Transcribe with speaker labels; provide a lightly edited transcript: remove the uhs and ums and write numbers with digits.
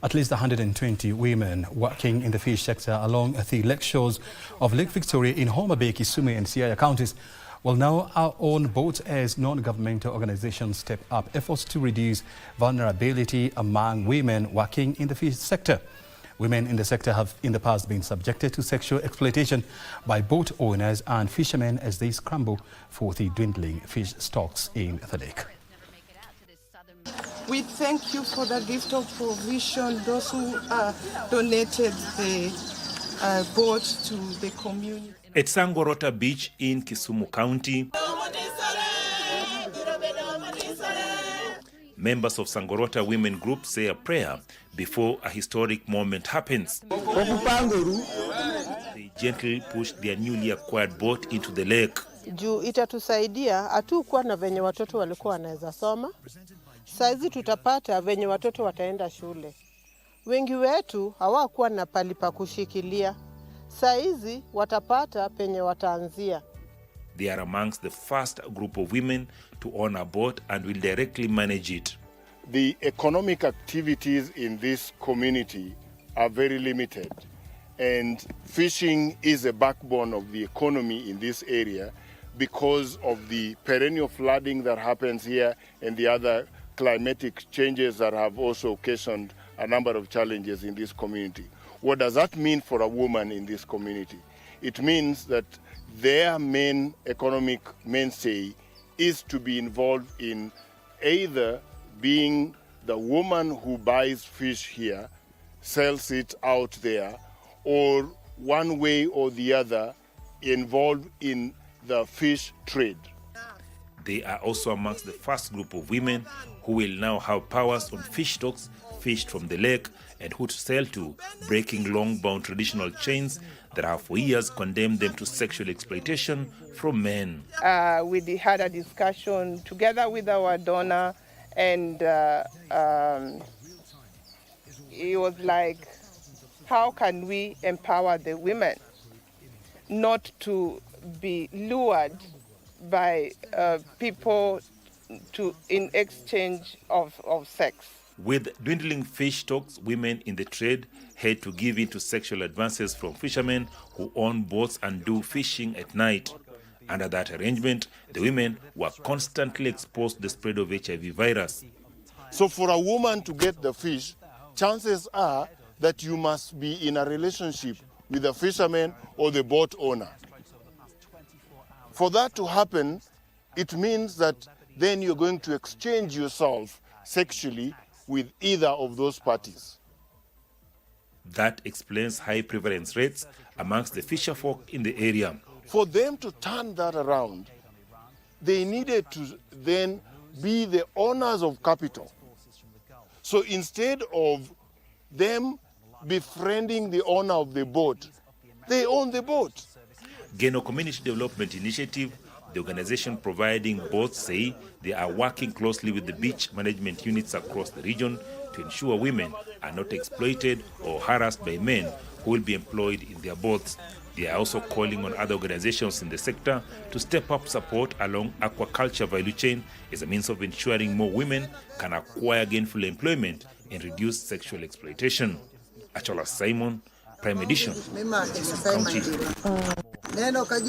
Speaker 1: At least 120 women working in the fish sector along the lakeshores of Lake Victoria in Homa Bay, Kisumu and Siaya counties will now own boats as non-governmental organizations step up efforts to reduce vulnerability among women working in the fish sector. Women in the sector have in the past been subjected to sexual exploitation by boat owners and fishermen as they scramble for the dwindling fish stocks in the lake.
Speaker 2: We thank you for the gift of provision, those who donated the boat to the community.
Speaker 3: At Sangorota Beach in Kisumu County, members of Sangorota Women Group say a prayer before a historic moment happens. They gently push their newly acquired boat into the lake.
Speaker 4: Juu itatusaidia hatukuwa na venye watoto walikuwa wanaweza soma. Saizi tutapata venye watoto wataenda shule. Wengi wetu hawakuwa na pali pa kushikilia. Saizi watapata penye wataanzia.
Speaker 3: They are amongst the first group of women to own a boat and will directly manage it.
Speaker 5: The economic activities in this community are very limited, and fishing is a backbone of the economy in this area because of the perennial flooding that happens here and the other climatic changes that have also occasioned a number of challenges in this community. What does that mean for a woman in this community? It means that their main economic mainstay is to be involved in either being the woman who buys fish here, sells it out there, or one way or the other involved in the fish trade.
Speaker 3: They are also amongst the first group of women who will now have powers on fish stocks fished from the lake and who to sell to, breaking long-bound traditional chains that have for years condemned them to sexual exploitation from men.
Speaker 4: We had a discussion together with our donor, and it was like, how can we empower the women not to be lured by people in exchange of sex.
Speaker 3: With dwindling fish stocks, women in the trade had to give in to sexual advances from fishermen who own boats and do fishing at night. Under that arrangement, the women were constantly exposed to the spread of HIV virus.
Speaker 5: So for a woman to get the fish, chances are that you must be in a relationship with the fisherman or the boat owner. For that to happen, it means that then you're going to exchange yourself sexually with either of those parties.
Speaker 3: That explains high prevalence rates amongst the fisherfolk in the area.
Speaker 5: For them to turn that around, they needed to then be the owners of capital. So instead of them befriending the owner of the boat, they own the boat.
Speaker 3: Geno Community Development Initiative, the organization providing boats, say they are working closely with the beach management units across the region to ensure women are not exploited or harassed by men who will be employed in their boats. They are also calling on other organizations in the sector to step up support along aquaculture value chain as a means of ensuring more women can acquire gainful employment and reduce sexual exploitation. Achola Simon, Prime Edition, County.